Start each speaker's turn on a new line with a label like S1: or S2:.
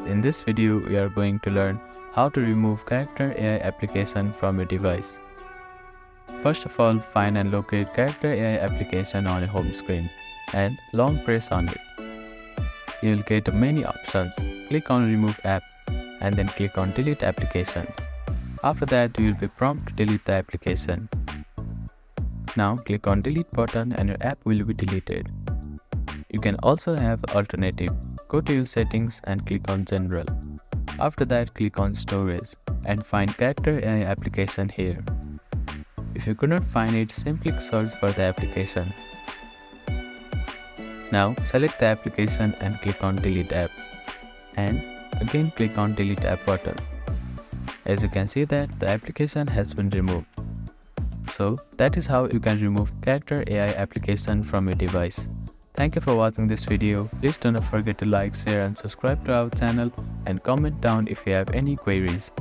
S1: In this video, we are going to learn how to remove Character AI application from your device. First of all, find and locate Character AI application on your home screen and long press on it. You will get many options. Click on Remove App and then click on Delete Application. After that, you will be prompted to delete the application. Now click on Delete button and your app will be deleted. You can also have alternative. Go to your settings and click on General. After that, click on Storage and find Character AI application here. If you could not find it, simply search for the application. Now select the application and click on Delete App. And again click on Delete App button. As you can see that the application has been removed. So that is how you can remove Character AI application from your device. Thank you for watching this video. Please do not forget to like, share and subscribe to our channel and comment down if you have any queries.